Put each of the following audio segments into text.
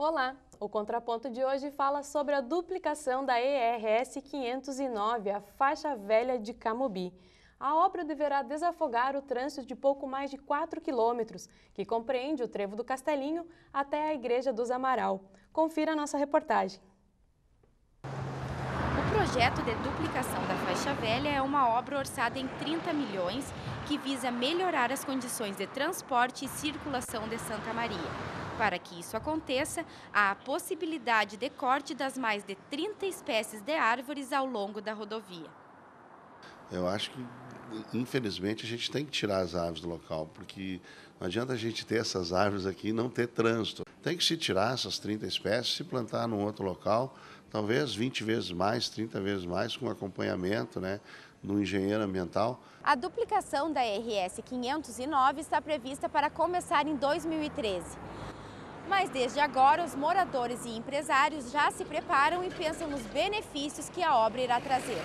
Olá! O Contraponto de hoje fala sobre a duplicação da ERS 509, a faixa velha de Camobi. A obra deverá desafogar o trânsito de pouco mais de 4 quilômetros, que compreende o trevo do Castelinho até a Igreja dos Amaral. Confira a nossa reportagem. O projeto de duplicação da faixa velha é uma obra orçada em 30 milhões que visa melhorar as condições de transporte e circulação de Santa Maria. Para que isso aconteça, há a possibilidade de corte das mais de 30 espécies de árvores ao longo da rodovia. Eu acho que, infelizmente, a gente tem que tirar as árvores do local, porque não adianta a gente ter essas árvores aqui e não ter trânsito. Tem que se tirar essas 30 espécies, se plantar num outro local, talvez 20 vezes mais, 30 vezes mais, com acompanhamento, do engenheiro ambiental. A duplicação da RS 509 está prevista para começar em 2013. Mas desde agora, os moradores e empresários já se preparam e pensam nos benefícios que a obra irá trazer.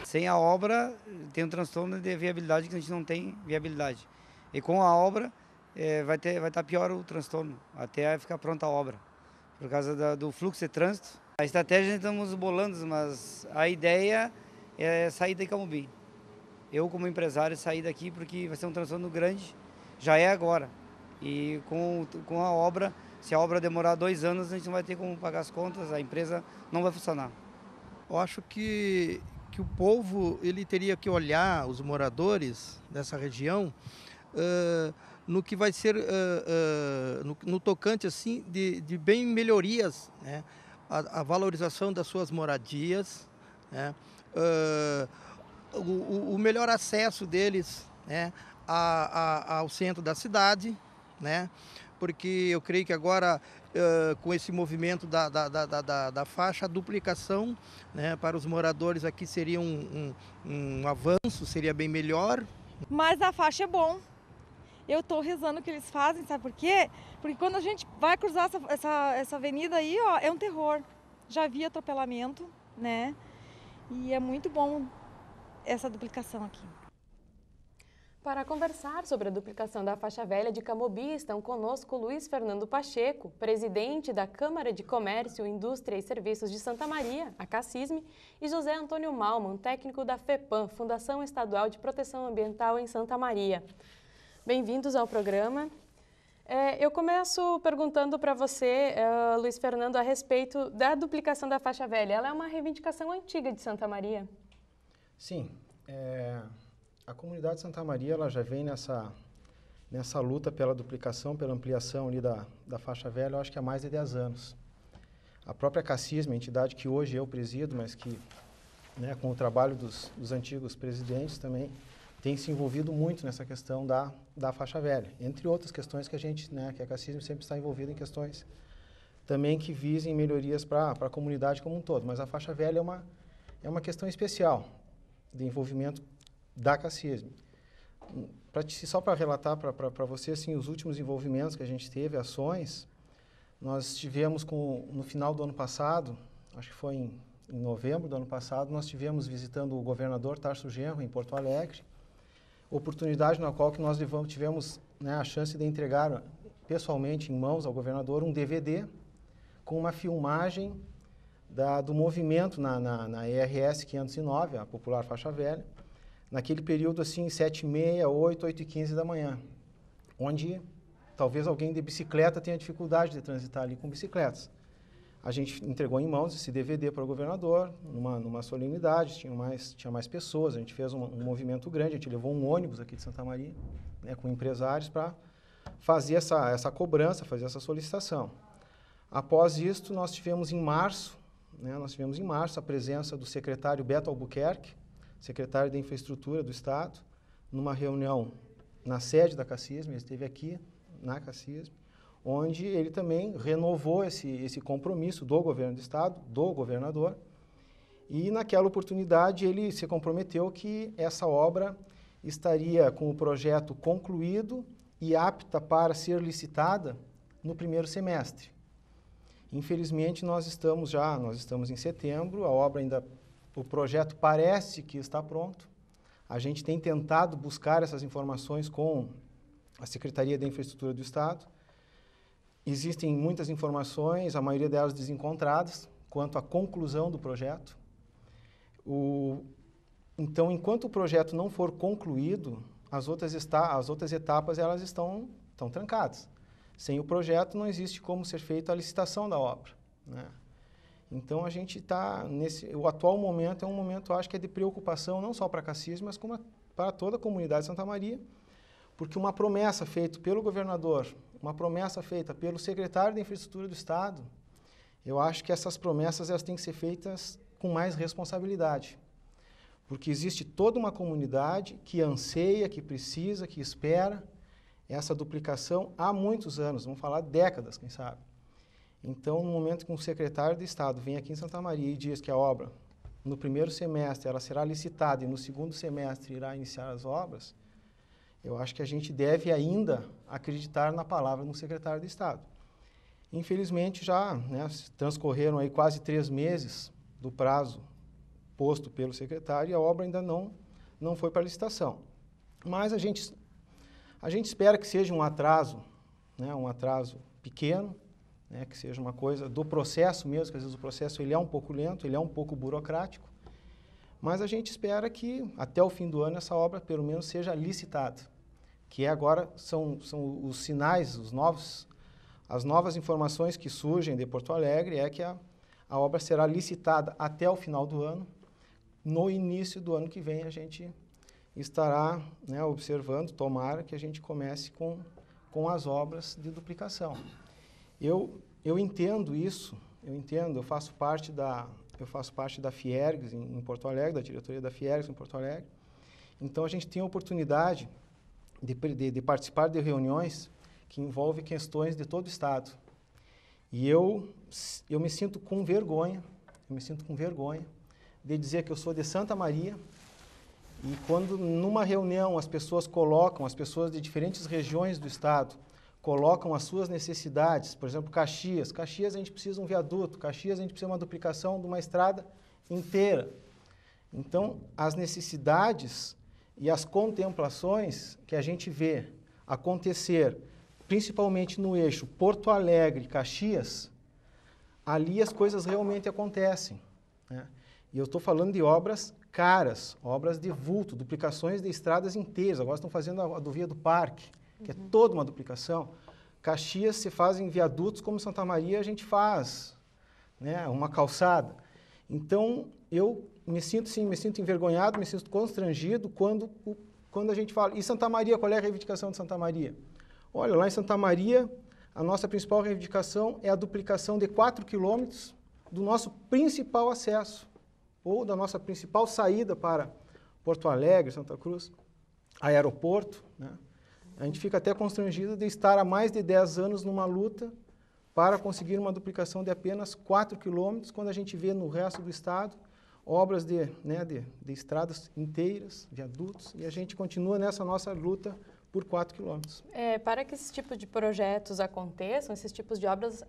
Sem a obra, tem um transtorno de viabilidade que a gente não tem viabilidade. E com a obra, vai estar pior o transtorno, até ficar pronta a obra, por causa do fluxo de trânsito. A estratégia estamos bolando, mas a ideia é sair de Camobi. Eu, como empresário, sair daqui porque vai ser um transtorno grande, já é agora. E com a obra, se a obra demorar 2 anos, a gente não vai ter como pagar as contas, a empresa não vai funcionar. Eu acho que o povo ele teria que olhar, os moradores dessa região, no que vai ser, no tocante assim, de bem melhorias, né? A valorização das suas moradias, né? O melhor acesso deles, né? Ao centro da cidade, né? Porque eu creio que agora, com esse movimento da faixa, a duplicação, né, para os moradores aqui seria um avanço, seria bem melhor. Mas a faixa é bom. Eu estou rezando o que eles fazem, sabe por quê? Porque quando a gente vai cruzar essa avenida aí, ó, é um terror. Já vi atropelamento, né? E é muito bom essa duplicação aqui. Para conversar sobre a duplicação da faixa velha de Camobi, estão conosco Luiz Fernando Pacheco, presidente da Câmara de Comércio, Indústria e Serviços de Santa Maria, a CACISM, e José Antônio Malman, técnico da FEPAM, Fundação Estadual de Proteção Ambiental em Santa Maria. Bem-vindos ao programa. Eu começo perguntando para você, Luiz Fernando, a respeito da duplicação da faixa velha. Ela é uma reivindicação antiga de Santa Maria? Sim. A comunidade de Santa Maria ela já vem nessa luta pela duplicação, pela ampliação ali da faixa velha, eu acho que há mais de 10 anos. A própria CACISM, a entidade que hoje eu presido, mas que, né, com o trabalho dos antigos presidentes também, tem se envolvido muito nessa questão da faixa velha, entre outras questões que que a CACISM sempre está envolvida em questões também que visem melhorias para a comunidade como um todo. Mas a faixa velha é uma questão especial de envolvimento da CACISM. Só para relatar para você assim, os últimos envolvimentos que a gente teve, ações, nós tivemos no final do ano passado, acho que foi em novembro do ano passado, nós tivemos visitando o governador Tarso Genro em Porto Alegre, oportunidade na qual que nós tivemos, né, a chance de entregar pessoalmente em mãos ao governador um DVD com uma filmagem do movimento na ERS 509, a popular faixa velha, naquele período assim, 7h30, 8h15 da manhã, onde talvez alguém de bicicleta tenha dificuldade de transitar ali com bicicletas. A gente entregou em mãos esse DVD para o governador, numa solenidade, tinha mais pessoas, a gente fez um movimento grande, a gente levou um ônibus aqui de Santa Maria, né, com empresários para fazer essa cobrança, fazer essa solicitação. Após isto, nós tivemos em março a presença do secretário Beto Albuquerque, secretário de Infraestrutura do Estado, numa reunião na sede da CACISM, ele esteve aqui na CACISM, onde ele também renovou esse compromisso do governo do Estado, do governador, e naquela oportunidade ele se comprometeu que essa obra estaria com o projeto concluído e apta para ser licitada no primeiro semestre. Infelizmente, nós estamos em setembro, o projeto parece que está pronto. A gente tem tentado buscar essas informações com a Secretaria de Infraestrutura do Estado. existem muitas informações, a maioria delas desencontradas, quanto à conclusão do projeto. Então, enquanto o projeto não for concluído, as outras etapas elas estão trancadas. Sem o projeto não existe como ser feita a licitação da obra, né? Então, a gente está o atual momento é um momento, acho que é de preocupação, não só para Caxias, mas como para toda a comunidade de Santa Maria, porque uma promessa feita pelo governador, uma promessa feita pelo secretário de Infraestrutura do Estado, eu acho que essas promessas elas têm que ser feitas com mais responsabilidade. Porque existe toda uma comunidade que anseia, que precisa, que espera essa duplicação há muitos anos, vamos falar décadas, quem sabe. Então, no momento que um secretário de Estado vem aqui em Santa Maria e diz que a obra, no primeiro semestre, ela será licitada e no segundo semestre irá iniciar as obras, eu acho que a gente deve ainda acreditar na palavra do secretário de Estado. Infelizmente, já transcorreram aí quase 3 meses do prazo posto pelo secretário e a obra ainda não foi para licitação. Mas a gente espera que seja um atraso pequeno, que seja uma coisa do processo mesmo, que às vezes o processo ele é um pouco lento, ele é um pouco burocrático, mas a gente espera que até o fim do ano essa obra pelo menos seja licitada, que agora são os sinais, as novas informações que surgem de Porto Alegre é que a obra será licitada até o final do ano. No início do ano que vem a gente estará observando, tomara que a gente comece com as obras de duplicação. Eu entendo isso, eu faço parte da Fiergs em Porto Alegre, da diretoria da Fiergs em Porto Alegre. Então a gente tem a oportunidade de participar de reuniões que envolvem questões de todo o Estado. E eu me sinto com vergonha, de dizer que eu sou de Santa Maria, e quando numa reunião as pessoas de diferentes regiões do Estado, colocam as suas necessidades, por exemplo, Caxias a gente precisa de um viaduto, Caxias a gente precisa de uma duplicação de uma estrada inteira. Então, as necessidades e as contemplações que a gente vê acontecer, principalmente no eixo Porto Alegre-Caxias, ali as coisas realmente acontecem, né? E eu estou falando de obras caras, obras de vulto, duplicações de estradas inteiras. Agora estão fazendo a Via do Parque, que é toda uma duplicação. Caxias se fazem viadutos, como Santa Maria a gente faz, uma calçada. Então, eu me sinto envergonhado, me sinto constrangido quando a gente fala, e Santa Maria, qual é a reivindicação de Santa Maria? Olha, lá em Santa Maria, a nossa principal reivindicação é a duplicação de 4 quilômetros do nosso principal acesso, ou da nossa principal saída para Porto Alegre, Santa Cruz, aeroporto, né? A gente fica até constrangido de estar há mais de 10 anos numa luta para conseguir uma duplicação de apenas 4 quilômetros, quando a gente vê no resto do Estado obras de estradas inteiras, viadutos, e a gente continua nessa nossa luta por 4 quilômetros. Para que esse tipo de projetos aconteçam, esses tipos de obras,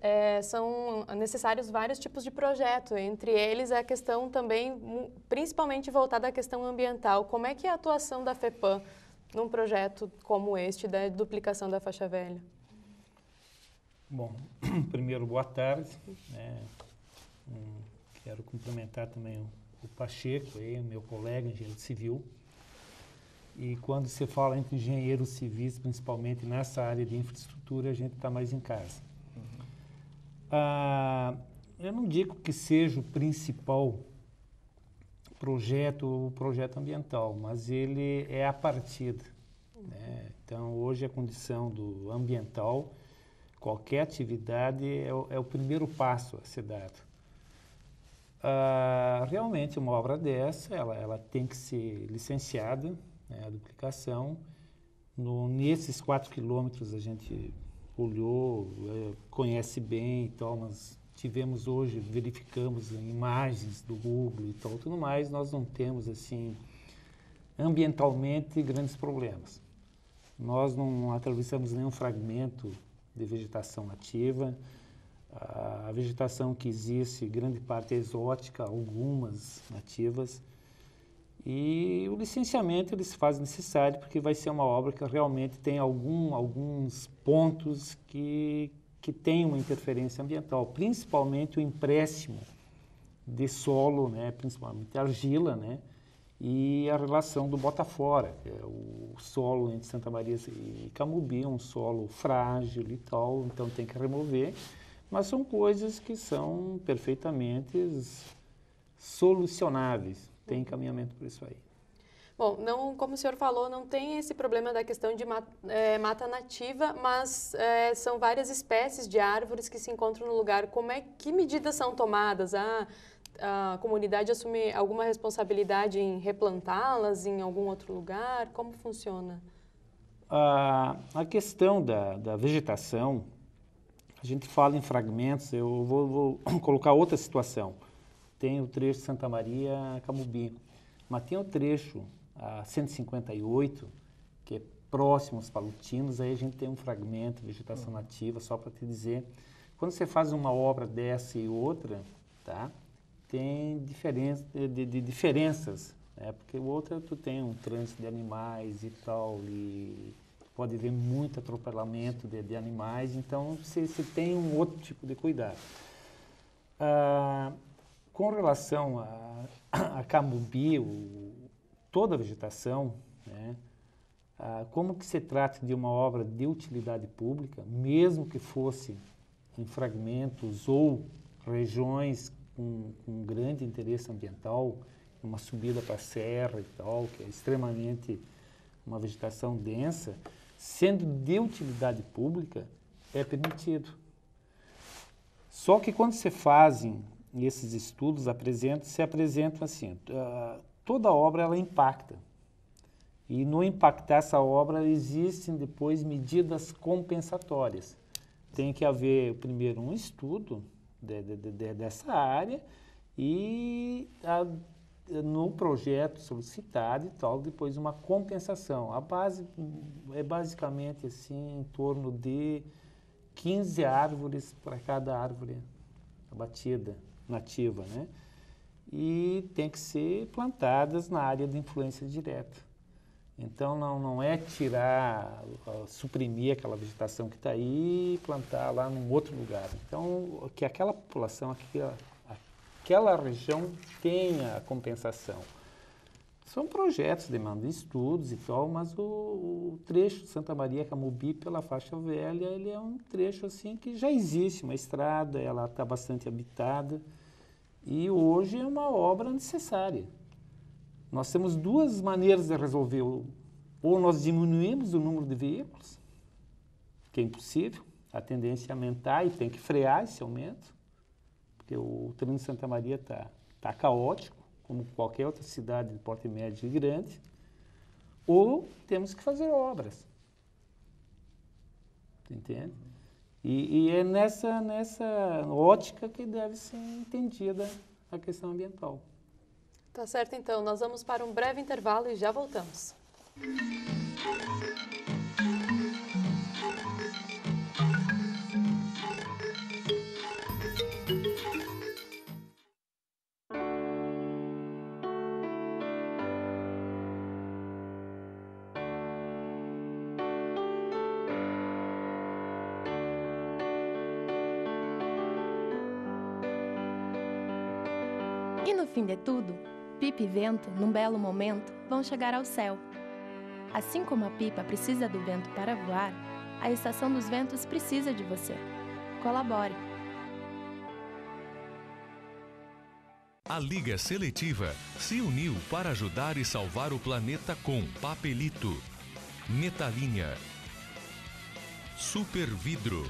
são necessários vários tipos de projeto, entre eles a questão também, principalmente voltada à questão ambiental. Como é que é a atuação da FEPAM num projeto como este, da duplicação da faixa velha? Bom, primeiro, boa tarde. Quero cumprimentar também o Pacheco, meu colega, engenheiro civil. E quando se fala entre engenheiros civis, principalmente nessa área de infraestrutura, a gente está mais em casa. Eu não digo que seja o principal o projeto ambiental, mas ele é a partida, né? Então, hoje a condição do ambiental, qualquer atividade é o primeiro passo a ser dado. Realmente, uma obra dessa, ela tem que ser licenciada, né, a duplicação. Nesses 4 quilômetros a gente olhou, conhece bem e tal, mas tivemos hoje, verificamos imagens do Google e tal, tudo mais, nós não temos, assim, ambientalmente, grandes problemas. Nós não atravessamos nenhum fragmento de vegetação nativa. A vegetação que existe, grande parte é exótica, algumas nativas. E o licenciamento ele se faz necessário porque vai ser uma obra que realmente tem alguns pontos que que tem uma interferência ambiental, principalmente o empréstimo de solo, né, principalmente argila, né, e a relação do bota fora, que é o solo entre Santa Maria e Camobi, é um solo frágil e tal, então tem que remover, mas são coisas que são perfeitamente solucionáveis, tem encaminhamento para isso aí. Bom, não, como o senhor falou, não tem esse problema da questão de mata nativa, mas são várias espécies de árvores que se encontram no lugar. Que medidas são tomadas? A comunidade assume alguma responsabilidade em replantá-las em algum outro lugar? Como funciona? A questão da vegetação, a gente fala em fragmentos, eu vou colocar outra situação. Tem o trecho Santa Maria Camobi, mas tem o trecho a 158, que é próximo aos palutinos, aí a gente tem um fragmento de vegetação nativa, só para te dizer. Quando você faz uma obra dessa e outra, tá, tem diferenças, né, porque outra tu tem um trânsito de animais e tal, e pode haver muito atropelamento de animais, então você tem um outro tipo de cuidado. Com relação a Camobi, toda a vegetação, né, como que se trata de uma obra de utilidade pública, mesmo que fosse em fragmentos ou regiões com grande interesse ambiental, uma subida para a serra e tal, que é extremamente uma vegetação densa, sendo de utilidade pública, é permitido. Só que quando se fazem esses estudos, se apresentam assim, toda obra ela impacta. E no impactar essa obra existem depois medidas compensatórias. Tem que haver primeiro um estudo dessa área e no projeto solicitado e tal, depois uma compensação. A base é basicamente assim, em torno de 15 árvores para cada árvore abatida, nativa, né? E tem que ser plantadas na área de influência direta. Então, não é tirar, suprimir aquela vegetação que está aí e plantar lá num outro lugar. Então, que aquela população, aquela região tenha a compensação. São projetos, demandam estudos e tal, mas o trecho de Santa Maria Camobi pela faixa velha, ele é um trecho assim que já existe, uma estrada, ela está bastante habitada e hoje é uma obra necessária. Nós temos duas maneiras de resolver, ou nós diminuímos o número de veículos, que é impossível, a tendência é aumentar e tem que frear esse aumento, porque o trânsito de Santa Maria está caótico, como qualquer outra cidade de porte médio e grande, ou temos que fazer obras. Entende? E é nessa ótica que deve ser entendida a questão ambiental. Tá certo, então. Nós vamos para um breve intervalo e já voltamos. E no fim de tudo, pipa e vento, num belo momento, vão chegar ao céu. Assim como a pipa precisa do vento para voar, a Estação dos Ventos precisa de você. Colabore! A Liga Seletiva se uniu para ajudar e salvar o planeta com Papelito, Metalinha, Super Vidro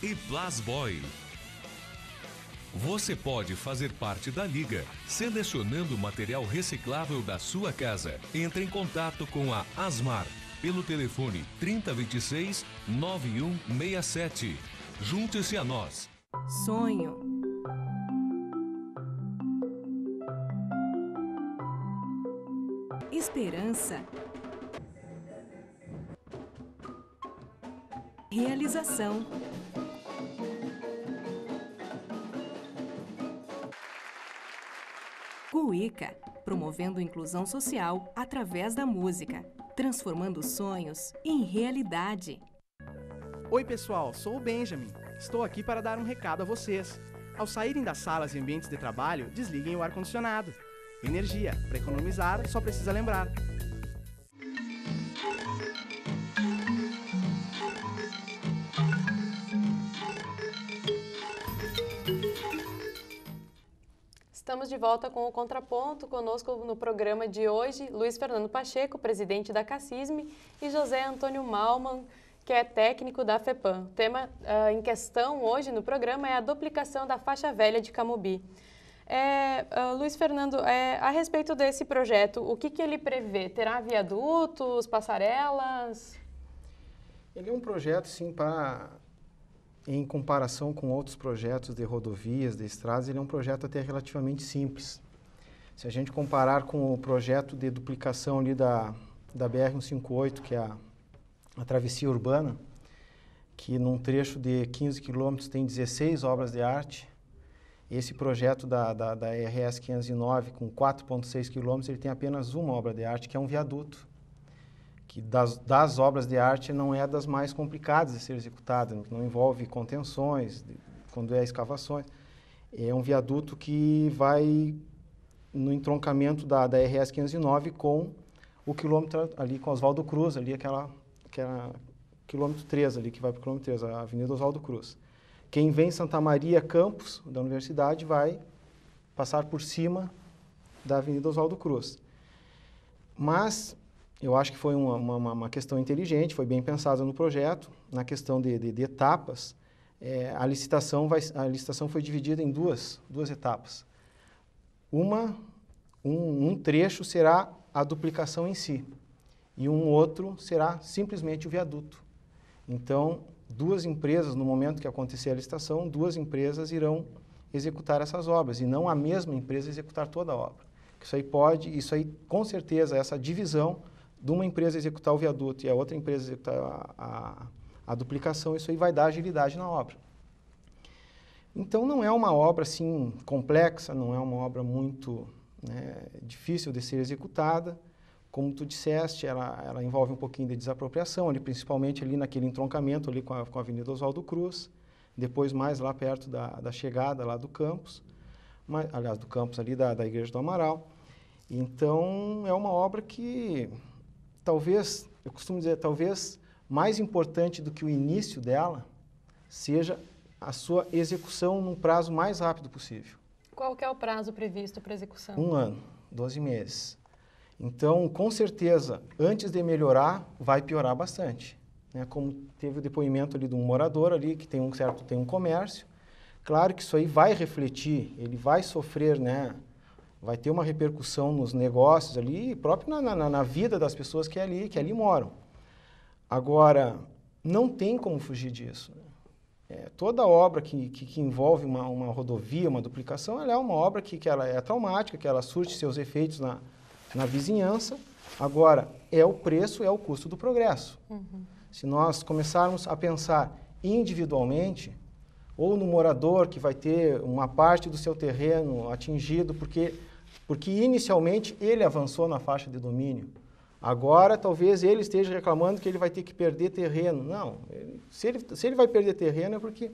e Plasboy. Você pode fazer parte da Liga selecionando o material reciclável da sua casa. Entre em contato com a Asmar pelo telefone 3026-9167. Junte-se a nós. Sonho. Esperança. Realização. Cuíca, promovendo inclusão social através da música, transformando sonhos em realidade. Oi pessoal, sou o Benjamin. Estou aqui para dar um recado a vocês. Ao saírem das salas e ambientes de trabalho, desliguem o ar-condicionado. Energia, para economizar, só precisa lembrar. Estamos de volta com o Contraponto. Conosco no programa de hoje, Luiz Fernando Pacheco, presidente da CACISM, e José Antônio Malman, que é técnico da FEPAM. O tema em questão hoje no programa é a duplicação da faixa velha de Camobi. Luiz Fernando, a respeito desse projeto, o que ele prevê? Terá viadutos, passarelas? Ele é um projeto, sim, em comparação com outros projetos de rodovias, de estradas, ele é um projeto até relativamente simples. Se a gente comparar com o projeto de duplicação ali da BR-158, que é a travessia urbana, que num trecho de 15 quilômetros tem 16 obras de arte, esse projeto da RS 509, com 4,6 quilômetros, ele tem apenas uma obra de arte, que é um viaduto, que das obras de arte não é das mais complicadas de ser executada, não envolve contenções, quando é escavações. É um viaduto que vai no entroncamento da RS 509 com o quilômetro ali, com Oswaldo Cruz, ali aquela quilômetro 3 ali, que vai para o quilômetro 3, a Avenida Oswaldo Cruz. Quem vem Santa Maria Campus, da universidade, vai passar por cima da Avenida Oswaldo Cruz. Mas eu acho que foi uma questão inteligente, foi bem pensada no projeto, na questão de etapas. A licitação foi dividida em duas etapas. Um trecho será a duplicação em si, e um outro será simplesmente o viaduto. Então, duas empresas, no momento que acontecer a licitação, duas empresas irão executar essas obras, e não a mesma empresa executar toda a obra. Isso aí com certeza, essa divisão de uma empresa executar o viaduto e a outra empresa executar a duplicação, isso aí vai dar agilidade na obra. Então, não é uma obra assim complexa, não é uma obra muito difícil de ser executada. Como tu disseste, ela envolve um pouquinho de desapropriação, ali, principalmente ali naquele entroncamento ali com a Avenida Oswaldo Cruz, depois mais lá perto da chegada lá do campus, aliás, do campus ali da Igreja do Amaral. Então, é uma obra que talvez, eu costumo dizer, talvez mais importante do que o início dela seja a sua execução num prazo mais rápido possível. Qual que é o prazo previsto para execução? 1 ano, 12 meses. Então, com certeza, antes de melhorar, vai piorar bastante. Como teve o depoimento ali de um morador ali, que tem um comércio. Claro que isso aí vai refletir, ele vai sofrer, vai ter uma repercussão nos negócios ali, e próprio na vida das pessoas que ali moram. Agora, não tem como fugir disso. Toda obra que envolve uma rodovia, uma duplicação, ela é uma obra que ela é traumática, que ela surte seus efeitos na vizinhança. Agora, é o preço, é o custo do progresso. Uhum. Se nós começarmos a pensar individualmente, ou no morador que vai ter uma parte do seu terreno atingido, porque inicialmente ele avançou na faixa de domínio. Agora, talvez ele esteja reclamando que ele vai ter que perder terreno. Não, se ele vai perder terreno é porque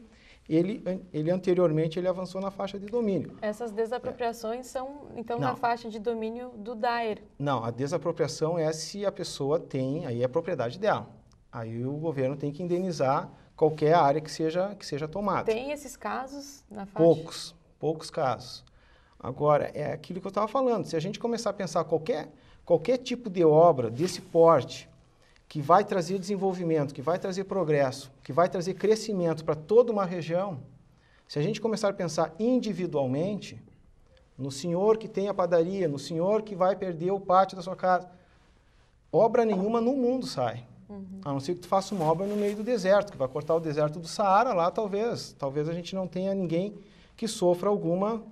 ele anteriormente ele avançou na faixa de domínio. Essas desapropriações são, então, na faixa de domínio do DAER? Não, a desapropriação é se a pessoa tem, aí é propriedade dela. Aí o governo tem que indenizar qualquer área que seja tomada. Tem esses casos na faixa? Poucos casos. Agora, é aquilo que eu estava falando, se a gente começar a pensar qualquer tipo de obra desse porte, que vai trazer desenvolvimento, que vai trazer progresso, que vai trazer crescimento para toda uma região, se a gente começar a pensar individualmente, no senhor que tem a padaria, no senhor que vai perder o pátio da sua casa, obra nenhuma no mundo sai. Uhum. A não ser que tu faça uma obra no meio do deserto, que vai cortar o deserto do Saara, lá talvez a gente não tenha ninguém que sofra alguma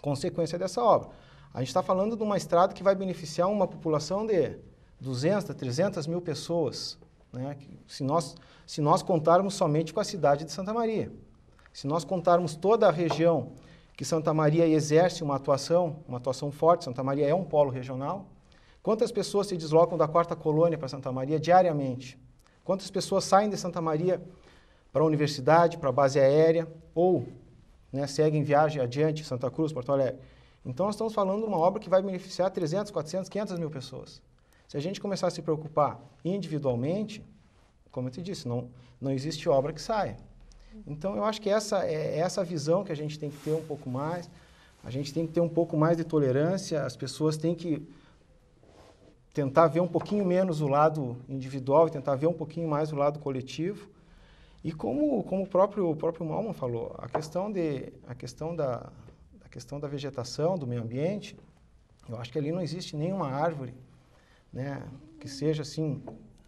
consequência dessa obra. A gente está falando de uma estrada que vai beneficiar uma população de 200, 300 mil pessoas, se nós contarmos somente com a cidade de Santa Maria. Se nós contarmos toda a região que Santa Maria exerce uma atuação forte, Santa Maria é um polo regional, quantas pessoas se deslocam da 4ª colônia para Santa Maria diariamente? Quantas pessoas saem de Santa Maria para a universidade, para a base aérea, ou, né, seguem viagem adiante, Santa Cruz, Porto Alegre. Então, nós estamos falando de uma obra que vai beneficiar 300, 400, 500 mil pessoas. Se a gente começar a se preocupar individualmente, como eu te disse, não existe obra que saia. Então, eu acho que essa é essa visão que a gente tem que ter um pouco mais. A gente tem que ter um pouco mais de tolerância, as pessoas têm que tentar ver um pouquinho menos o lado individual e tentar ver um pouquinho mais o lado coletivo. E como o próprio Malman falou, a questão da vegetação, do meio ambiente, eu acho que ali não existe nenhuma árvore, né, que seja assim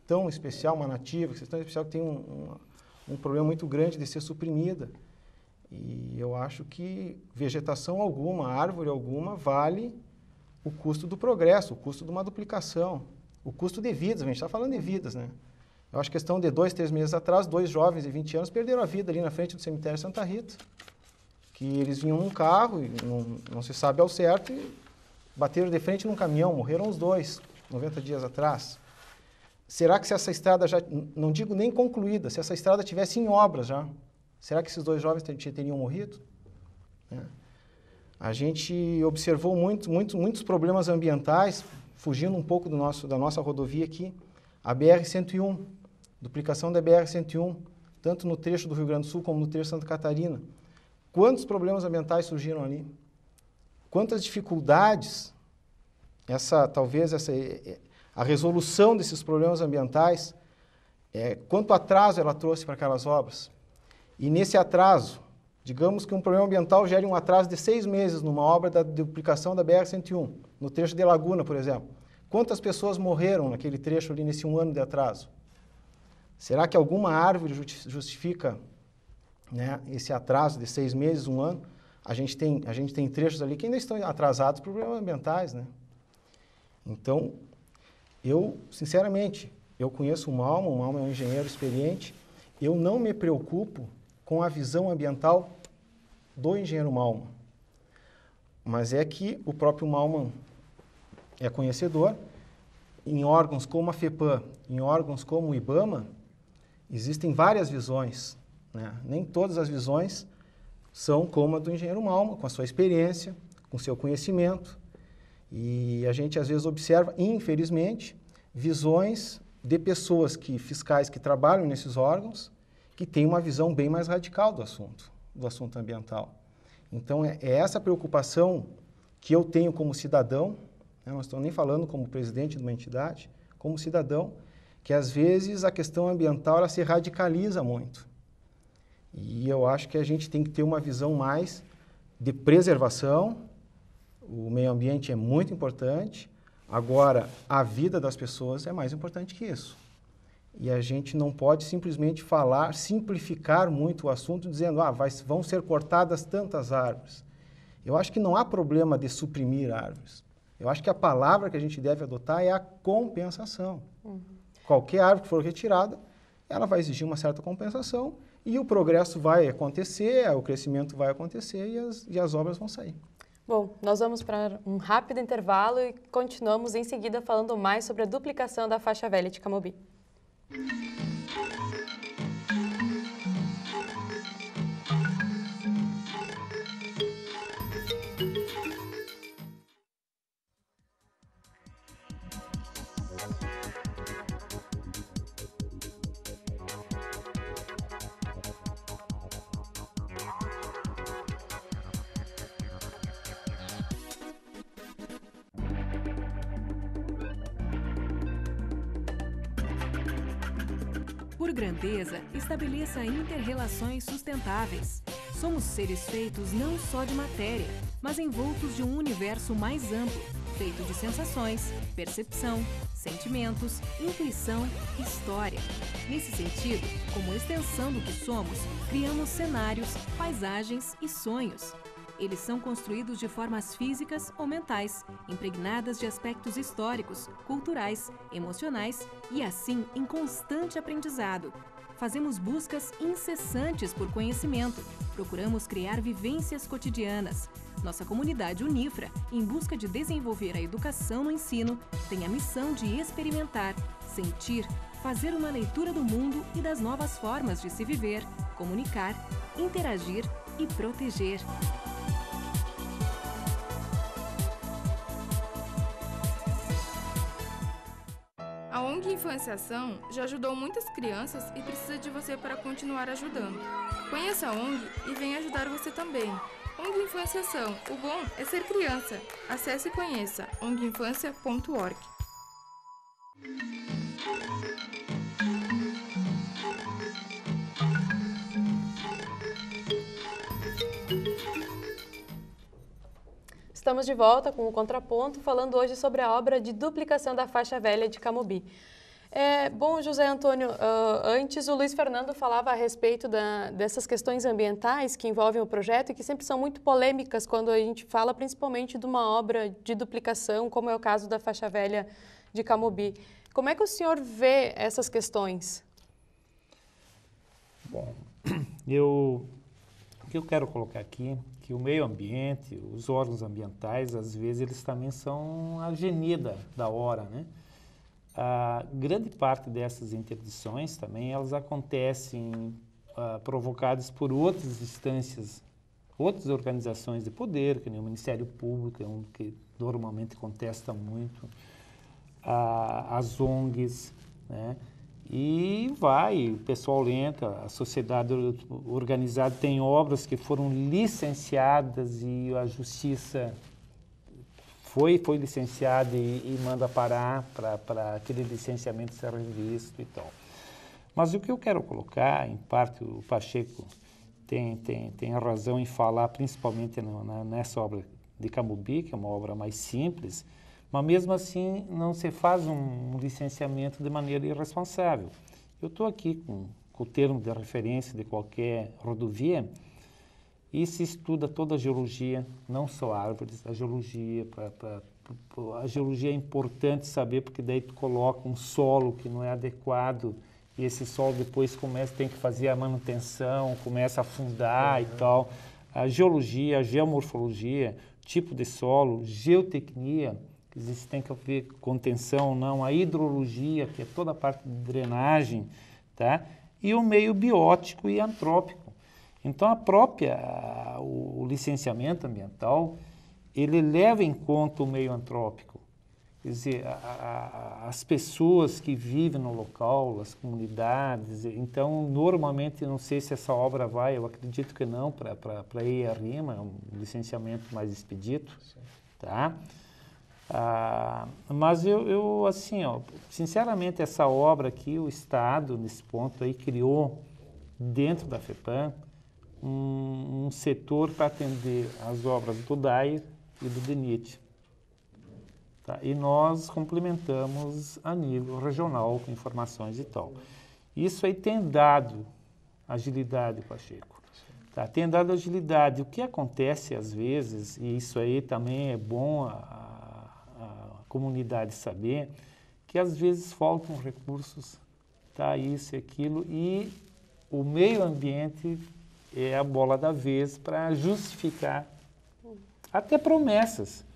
tão especial, uma nativa, que seja tão especial, que tem um problema muito grande de ser suprimida. E eu acho que vegetação alguma, árvore alguma, vale o custo do progresso, o custo de uma duplicação, o custo de vidas. A gente está falando de vidas, né? Eu acho que questão de 2, 3 meses atrás, 2 jovens de 20 anos perderam a vida ali na frente do cemitério Santa Rita, que eles vinham num carro, e não se sabe ao certo, e bateram de frente num caminhão, morreram os 2, 90 dias atrás. Será que se essa estrada já, não digo nem concluída, se essa estrada tivesse em obras já, será que esses 2 jovens teriam morrido? A gente observou muitos problemas ambientais, fugindo um pouco da nossa rodovia aqui, a BR-101, duplicação da BR-101, tanto no trecho do Rio Grande do Sul como no trecho de Santa Catarina. Quantos problemas ambientais surgiram ali? Quantas dificuldades a resolução desses problemas ambientais, quanto atraso ela trouxe para aquelas obras? E nesse atraso, digamos que um problema ambiental gere um atraso de 6 meses numa obra da duplicação da BR-101, no trecho de Laguna, por exemplo. Quantas pessoas morreram naquele trecho ali nesse 1 ano de atraso? Será que alguma árvore justifica, né, esse atraso de 6 meses, 1 ano? A gente tem trechos ali que ainda estão atrasados por problemas ambientais, né? Então, sinceramente, eu conheço o Malman é um engenheiro experiente, eu não me preocupo com a visão ambiental do engenheiro Malman. Mas é que o próprio Malman é conhecedor. Em órgãos como a FEPAM, em órgãos como o IBAMA, existem várias visões, né? Nem todas as visões são como a do engenheiro Malman, com a sua experiência, com o seu conhecimento. E a gente, às vezes, observa, infelizmente, visões de pessoas fiscais que trabalham nesses órgãos, que têm uma visão bem mais radical do assunto ambiental. Então, é essa preocupação que eu tenho como cidadão, né, não estou nem falando como presidente de uma entidade, como cidadão, que às vezes a questão ambiental ela se radicaliza muito. E eu acho que a gente tem que ter uma visão mais de preservação. O meio ambiente é muito importante, agora a vida das pessoas é mais importante que isso. E a gente não pode simplesmente simplificar muito o assunto dizendo, vão ser cortadas tantas árvores. Eu acho que não há problema de suprimir árvores. Eu acho que a palavra que a gente deve adotar é a compensação. Qualquer árvore que for retirada, ela vai exigir uma certa compensação e o progresso vai acontecer, o crescimento vai acontecer e as obras vão sair. Bom, nós vamos para um rápido intervalo e continuamos em seguida falando mais sobre a duplicação da faixa velha de Camobi. Por grandeza, estabeleça inter-relações sustentáveis. Somos seres feitos não só de matéria, mas envoltos de um universo mais amplo, feito de sensações, percepção, sentimentos, intuição, história. Nesse sentido, como extensão do que somos, criamos cenários, paisagens e sonhos. Eles são construídos de formas físicas ou mentais, impregnadas de aspectos históricos, culturais, emocionais e, assim, em constante aprendizado. Fazemos buscas incessantes por conhecimento, procuramos criar vivências cotidianas. Nossa comunidade Unifra, em busca de desenvolver a educação no ensino, tem a missão de experimentar, sentir, fazer uma leitura do mundo e das novas formas de se viver, comunicar, interagir e proteger. A ONG Infância-Ação já ajudou muitas crianças e precisa de você para continuar ajudando. Conheça a ONG e venha ajudar você também. ONG Infância-Ação, o bom é ser criança. Acesse e conheça onginfancia.org. Estamos de volta com o Contraponto, falando hoje sobre a obra de duplicação da faixa velha de Camobi. Bom, José Antônio, antes o Luiz Fernando falava a respeito dessas questões ambientais que envolvem o projeto e que sempre são muito polêmicas quando a gente fala principalmente de uma obra de duplicação, como é o caso da faixa velha de Camobi. Como é que o senhor vê essas questões? Bom, o que eu quero colocar aqui que o meio ambiente, os órgãos ambientais, às vezes, eles também são a avenida da hora, né? A grande parte dessas interdições também, elas acontecem provocadas por outras instâncias, outras organizações de poder, que nem o Ministério Público, é um que normalmente contesta muito, as ONGs, né? E o pessoal entra, a sociedade organizada tem obras que foram licenciadas e a justiça foi licenciada e manda parar para aquele licenciamento ser revisto e tal. Mas o que eu quero colocar, em parte o Pacheco tem razão em falar, principalmente nessa obra de Camobi, que é uma obra mais simples, mas mesmo assim não se faz um licenciamento de maneira irresponsável. Eu estou aqui com o termo de referência de qualquer rodovia e se estuda toda a geologia, não só árvores, a geologia. A geologia é importante saber porque daí tu coloca um solo que não é adequado e esse solo depois tem que fazer a manutenção, começa a afundar e tal. A geologia, a geomorfologia, tipo de solo, geotecnia, tem que haver contenção ou não, a hidrologia, que é toda a parte de drenagem, tá? E o meio biótico e antrópico. Então, o licenciamento ambiental, ele leva em conta o meio antrópico. Quer dizer, as pessoas que vivem no local, as comunidades. Então, normalmente, não sei se essa obra vai, eu acredito que não, para EIA-RIMA, é um licenciamento mais expedito, tá? Mas eu assim, sinceramente, essa obra aqui, o Estado, nesse ponto aí, criou dentro da FEPAM um setor para atender as obras do DAIR e do DENIT. Tá? E nós complementamos a nível regional com informações e tal. Isso aí tem dado agilidade, Pacheco. Tá? Tem dado agilidade. O que acontece às vezes, e isso aí também é bom a comunidade saber, que às vezes faltam recursos, tá? Isso e aquilo, e o meio ambiente é a bola da vez para justificar até promessas.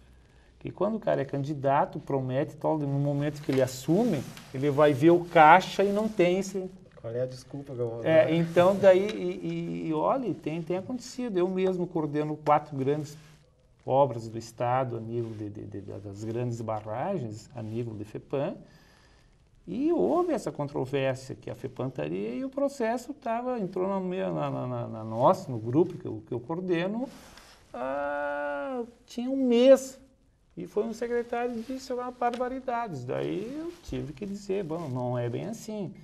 Que quando o cara é candidato, promete, tal, no momento que ele assume, ele vai ver o caixa e não tem esse... Qual é a desculpa que eu vou dar? Então, daí, olha, tem acontecido. Eu mesmo coordeno 4 grandes obras do Estado a nível das grandes barragens, a nível de FEPAM, e houve essa controvérsia que a FEPAM estaria e o processo entrou no grupo que eu coordeno, tinha um mês, e foi um secretário que disse uma barbaridades. Daí eu tive que dizer, bom, não é bem assim.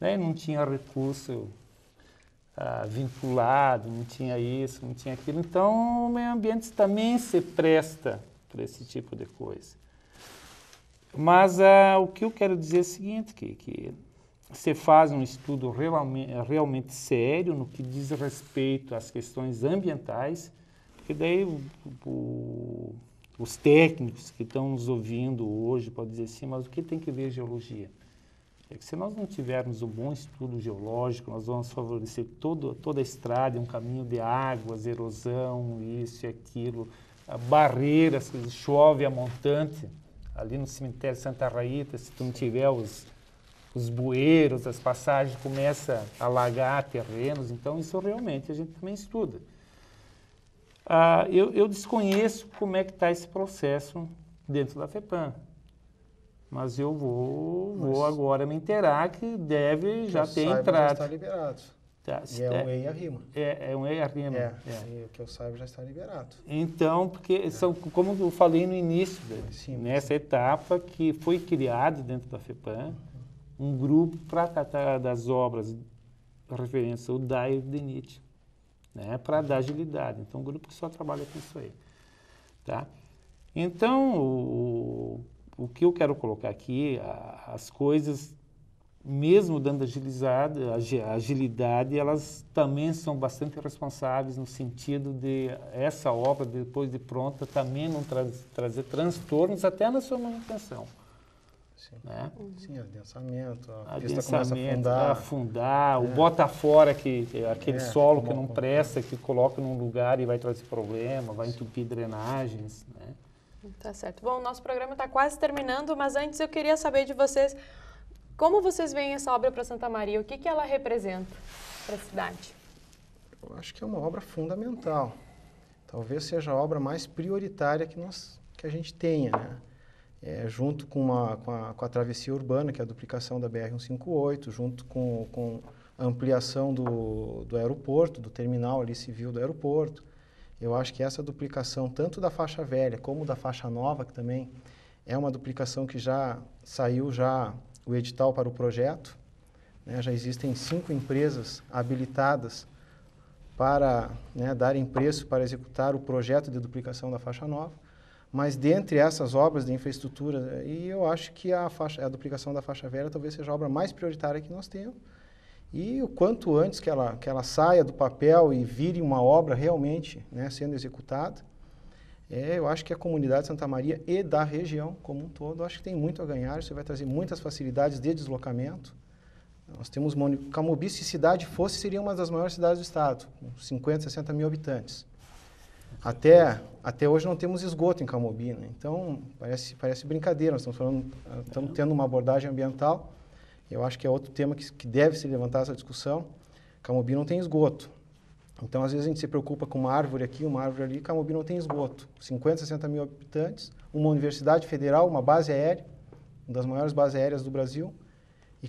Né? Não tinha recurso vinculado, não tinha isso, não tinha aquilo. Então, o meio ambiente também se presta para esse tipo de coisa. Mas o que eu quero dizer é o seguinte, que você faz um estudo realmente sério no que diz respeito às questões ambientais, porque daí os técnicos que estão nos ouvindo hoje podem dizer assim, mas o que tem que ver geologia? É que se nós não tivermos um bom estudo geológico, nós vamos favorecer toda a estrada, um caminho de águas, erosão, isso e aquilo, barreiras, chove a montante, ali no cemitério Santa Rita, se tu não tiver os bueiros, as passagens, começa a alagar terrenos, então isso realmente a gente também estuda. Eu desconheço como é que está esse processo dentro da FEPAM, mas eu vou agora me inteirar que já ter entrado. Já está liberado. E é um EIA-RIMA. É um EIA-RIMA. O que eu saiba já está liberado. Então, porque são, como eu falei no início, nessa etapa que foi criado dentro da FEPAM, um grupo para tratar das obras referentes ao DAE e o DENIT, né, para dar agilidade. Então, um grupo que só trabalha com isso aí. Tá? Então, o que eu quero colocar aqui, as coisas, mesmo dando agilidade, elas também são bastante responsáveis no sentido de essa obra, depois de pronta, também não trazer transtornos até na sua manutenção. Sim, né? Sim, adensamento, a pista começa a afundar. O bota fora, aquele solo que não presta, que coloca num lugar e vai trazer problema, vai entupir drenagens, né? Tá certo. Bom, o nosso programa está quase terminando, mas antes eu queria saber de vocês, como vocês veem essa obra para Santa Maria? O que ela representa para a cidade? Eu acho que é uma obra fundamental. Talvez seja a obra mais prioritária que a gente tenha, né? Junto com a travessia urbana, que é a duplicação da BR-158, junto com a ampliação do aeroporto, do terminal ali civil do aeroporto. Eu acho que essa duplicação, tanto da faixa velha como da faixa nova, que também é uma duplicação que já saiu o edital para o projeto, né? Já existem 5 empresas habilitadas para, né, darem preço para executar o projeto de duplicação da faixa nova. Mas dentre essas obras de infraestrutura, e eu acho que a duplicação da faixa velha talvez seja a obra mais prioritária que nós temos. E o quanto antes que ela saia do papel e vire uma obra realmente, né, sendo executada, eu acho que a comunidade de Santa Maria e da região como um todo, acho que tem muito a ganhar. Isso vai trazer muitas facilidades de deslocamento. Nós temos Camobi, se cidade fosse, seria uma das maiores cidades do estado, com 50, 60 mil habitantes. Até hoje não temos esgoto em Camobi, né? Então parece brincadeira. Nós estamos tendo uma abordagem ambiental. Eu acho que é outro tema que deve se levantar essa discussão. Camobi não tem esgoto. Então, às vezes, a gente se preocupa com uma árvore aqui, uma árvore ali. Camobi não tem esgoto. 50, 60 mil habitantes, uma universidade federal, uma base aérea, uma das maiores bases aéreas do Brasil, e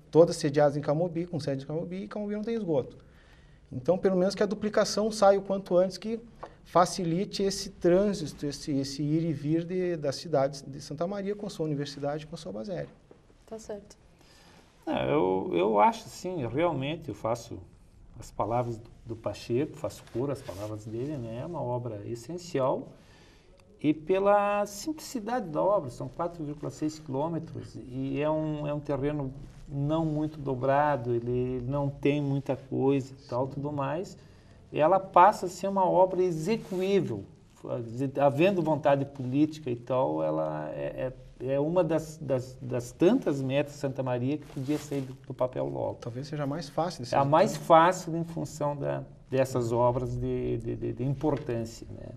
todas sediadas em Camobi, com sede em Camobi, e Camobi não tem esgoto. Então, pelo menos que a duplicação saia o quanto antes, que facilite esse trânsito, esse ir e vir das cidades de Santa Maria com a sua universidade, com a sua base aérea. Tá certo. Eu acho, sim, realmente, eu faço as palavras do Pacheco, faço cor as palavras dele, né? É uma obra essencial e pela simplicidade da obra, são 4,6 quilômetros e é um terreno não muito dobrado, ele não tem muita coisa e tal, tudo mais. Ela passa a ser uma obra execuível, havendo vontade política e tal, ela é uma das tantas metas de Santa Maria que podia sair do papel logo. Talvez seja a mais fácil de ser. É a mais fácil em função dessas obras de importância, né?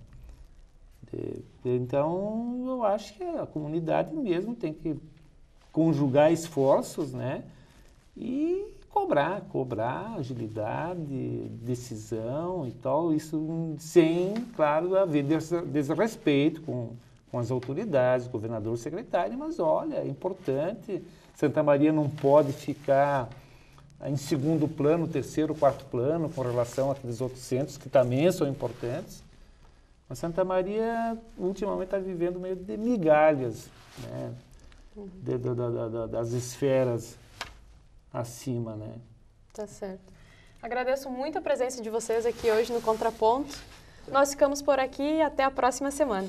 Então, eu acho que a comunidade mesmo tem que conjugar esforços, né? E cobrar agilidade, decisão e tal, isso sem, claro, haver desrespeito com as autoridades, o governador, o secretário, mas olha, é importante, Santa Maria não pode ficar em segundo plano, terceiro, quarto plano, com relação àqueles outros centros que também são importantes, mas Santa Maria ultimamente está vivendo meio de migalhas, né? Das esferas acima, né? Tá certo. Agradeço muito a presença de vocês aqui hoje no Contraponto. Nós ficamos por aqui e até a próxima semana.